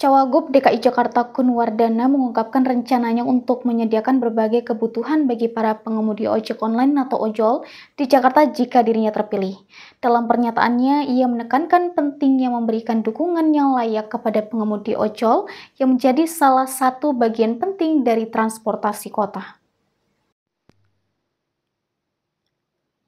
Cawagup DKI Jakarta Kunwardana mengungkapkan rencananya untuk menyediakan berbagai kebutuhan bagi para pengemudi ojek online atau ojol di Jakarta jika dirinya terpilih. Dalam pernyataannya, ia menekankan pentingnya memberikan dukungan yang layak kepada pengemudi ojol yang menjadi salah satu bagian penting dari transportasi kota.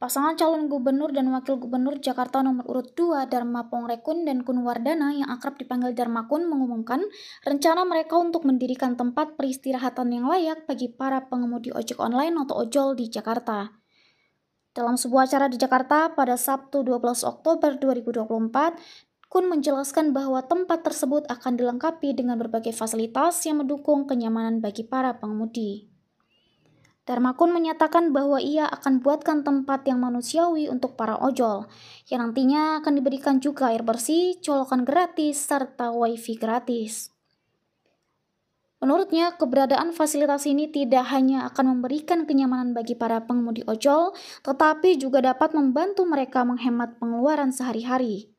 Pasangan calon gubernur dan wakil gubernur Jakarta nomor urut 2 Dharma Pongrekun dan Kunwardana yang akrab dipanggil Dharmakun mengumumkan rencana mereka untuk mendirikan tempat peristirahatan yang layak bagi para pengemudi ojek online atau ojol di Jakarta. Dalam sebuah acara di Jakarta pada Sabtu 12 Oktober 2024, Kun menjelaskan bahwa tempat tersebut akan dilengkapi dengan berbagai fasilitas yang mendukung kenyamanan bagi para pengemudi. Dharmakun menyatakan bahwa ia akan buatkan tempat yang manusiawi untuk para ojol, yang nantinya akan diberikan juga air bersih, colokan gratis, serta wifi gratis. Menurutnya, keberadaan fasilitas ini tidak hanya akan memberikan kenyamanan bagi para pengemudi ojol, tetapi juga dapat membantu mereka menghemat pengeluaran sehari-hari.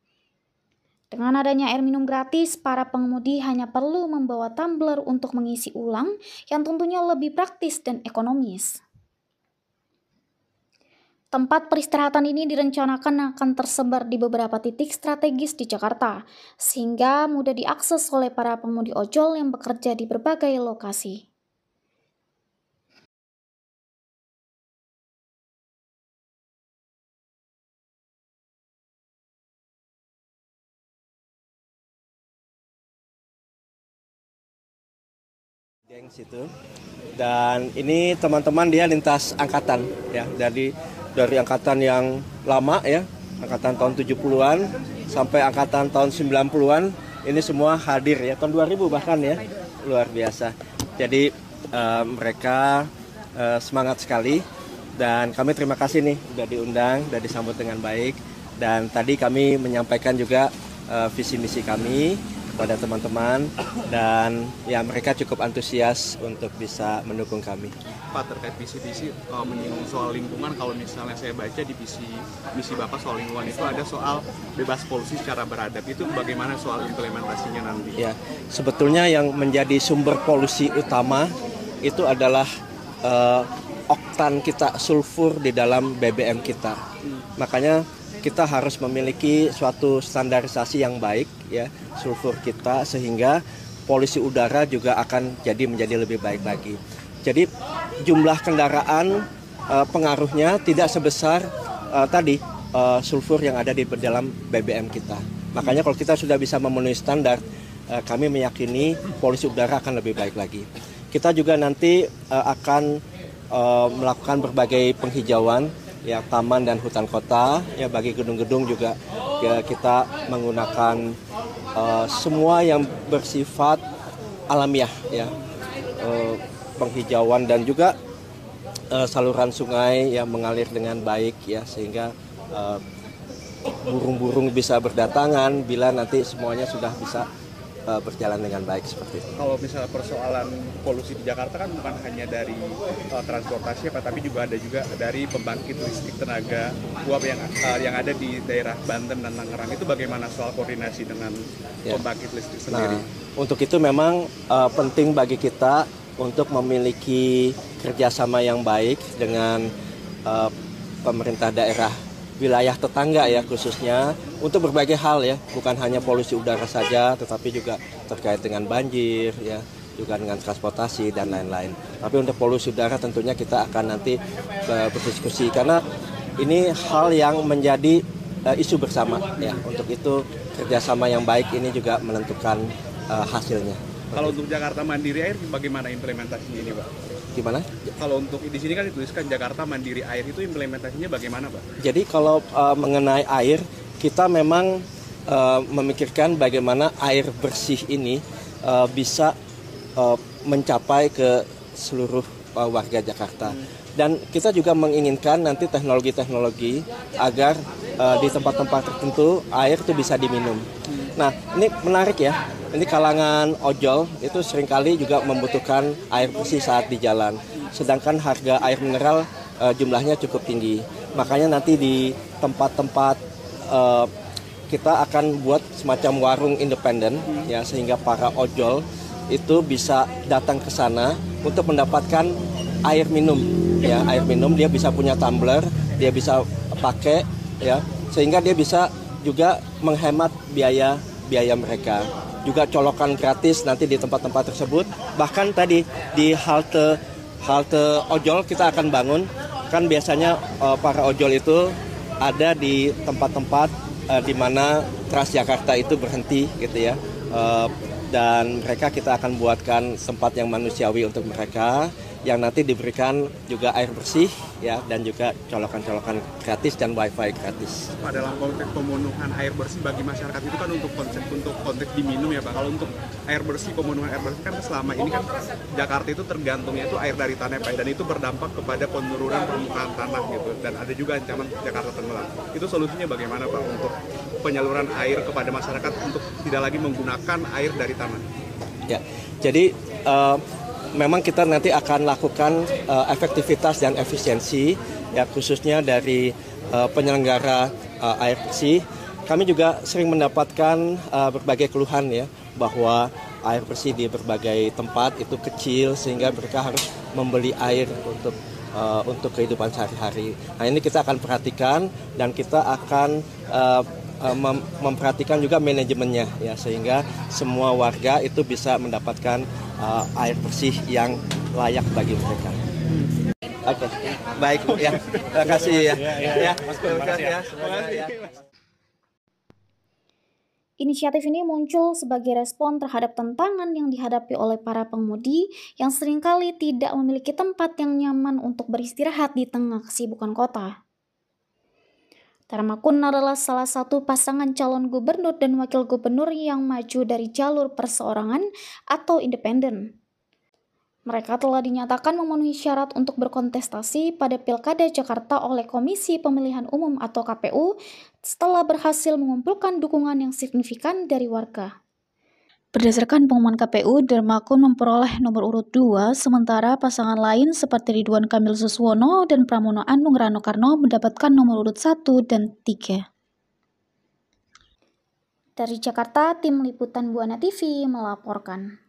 Dengan adanya air minum gratis, para pengemudi hanya perlu membawa tumbler untuk mengisi ulang yang tentunya lebih praktis dan ekonomis. Tempat peristirahatan ini direncanakan akan tersebar di beberapa titik strategis di Jakarta, sehingga mudah diakses oleh para pengemudi ojol yang bekerja di berbagai lokasi. Situ. Dan ini teman-teman dia lintas angkatan ya, dari angkatan yang lama ya, angkatan tahun 70-an sampai angkatan tahun 90-an, ini semua hadir ya, tahun 2000 bahkan ya, luar biasa. Jadi mereka semangat sekali dan kami terima kasih nih udah diundang, udah disambut dengan baik, dan tadi kami menyampaikan juga visi misi kami pada teman-teman, dan ya mereka cukup antusias untuk bisa mendukung kami. Pak, terkait visi-visi menyinggung soal lingkungan, kalau misalnya saya baca di misi Bapak soal lingkungan itu ada soal bebas polusi secara beradab, itu bagaimana soal implementasinya nanti? Ya, sebetulnya yang menjadi sumber polusi utama itu adalah oktan kita, sulfur di dalam BBM kita. Makanya kita harus memiliki suatu standarisasi yang baik ya, sulfur kita, sehingga polusi udara juga akan menjadi lebih baik lagi. Jadi jumlah kendaraan pengaruhnya tidak sebesar sulfur yang ada di dalam BBM kita. Makanya kalau kita sudah bisa memenuhi standar, kami meyakini polusi udara akan lebih baik lagi. Kita juga nanti akan melakukan berbagai penghijauan ya, taman dan hutan kota ya, bagi gedung-gedung juga ya, kita menggunakan semua yang bersifat alamiah ya, penghijauan dan juga saluran sungai yang mengalir dengan baik ya, sehingga burung-burung bisa berdatangan bila nanti semuanya sudah bisa berjalan dengan baik seperti itu. Kalau misalnya persoalan polusi di Jakarta kan bukan hanya dari transportasi tapi juga ada dari pembangkit listrik tenaga uap yang ada di daerah Banten dan Tangerang. Itu bagaimana soal koordinasi dengan pembangkit listrik sendiri? Nah, untuk itu memang penting bagi kita untuk memiliki kerjasama yang baik dengan pemerintah daerah wilayah tetangga ya, khususnya untuk berbagai hal ya, bukan hanya polusi udara saja, tetapi juga terkait dengan banjir ya, juga dengan transportasi dan lain-lain. Tapi untuk polusi udara tentunya kita akan nanti berdiskusi, karena ini hal yang menjadi isu bersama ya. Untuk itu kerjasama yang baik ini juga menentukan hasilnya. Kalau untuk Jakarta Mandiri Air bagaimana implementasinya ini, Pak? Gimana? Kalau untuk di sini kan dituliskan Jakarta Mandiri Air, itu implementasinya bagaimana, Pak? Jadi kalau mengenai air, kita memang memikirkan bagaimana air bersih ini bisa mencapai ke seluruh warga Jakarta. Dan kita juga menginginkan nanti teknologi-teknologi agar di tempat-tempat tertentu air itu bisa diminum. Nah, ini menarik ya. Ini kalangan ojol itu seringkali juga membutuhkan air bersih saat di jalan. Sedangkan harga air mineral jumlahnya cukup tinggi. Makanya nanti di tempat-tempat kita akan buat semacam warung independen ya, sehingga para ojol itu bisa datang ke sana untuk mendapatkan air minum ya, air minum. Dia bisa punya tumbler, dia bisa pakai ya, sehingga dia bisa juga menghemat biaya mereka. Juga colokan gratis nanti di tempat-tempat tersebut. Bahkan tadi di halte ojol kita akan bangun, kan biasanya para ojol itu ada di tempat-tempat di mana Transjakarta itu berhenti gitu ya. Dan mereka kita akan buatkan tempat yang manusiawi untuk mereka, yang nanti diberikan juga air bersih ya, dan juga colokan-colokan gratis dan wifi gratis. Dalam konteks pemenuhan air bersih bagi masyarakat itu kan untuk konteks diminum ya Pak. Kalau untuk air bersih, pemenuhan air bersih kan selama ini kan Jakarta itu tergantungnya itu air dari tanah Pak, dan itu berdampak kepada penurunan permukaan tanah gitu, dan ada juga ancaman Jakarta tenggelam. Itu solusinya bagaimana Pak untuk penyaluran air kepada masyarakat untuk tidak lagi menggunakan air dari tanah? Ya, jadi memang kita nanti akan lakukan efektivitas dan efisiensi ya, khususnya dari penyelenggara air bersih. Kami juga sering mendapatkan berbagai keluhan ya, bahwa air bersih di berbagai tempat itu kecil sehingga mereka harus membeli air untuk kehidupan sehari-hari. Nah, ini kita akan perhatikan, dan kita akan memperhatikan juga manajemennya ya, sehingga semua warga itu bisa mendapatkan air bersih yang layak bagi mereka. Oke, baik Bu ya. Terima kasih ya. Terima kasih ya. Inisiatif ini muncul sebagai respon terhadap tantangan yang dihadapi oleh para pengemudi yang seringkali tidak memiliki tempat yang nyaman untuk beristirahat di tengah kesibukan kota. Darmakun adalah salah satu pasangan calon gubernur dan wakil gubernur yang maju dari jalur perseorangan atau independen. Mereka telah dinyatakan memenuhi syarat untuk berkontestasi pada Pilkada Jakarta oleh Komisi Pemilihan Umum atau KPU setelah berhasil mengumpulkan dukungan yang signifikan dari warga. Berdasarkan pengumuman KPU, Darmakun memperoleh nomor urut 2, sementara pasangan lain seperti Ridwan Kamil Suswono dan Pramono Anung Rano Karno mendapatkan nomor urut 1 dan 3. Dari Jakarta, tim liputan Buana TV melaporkan.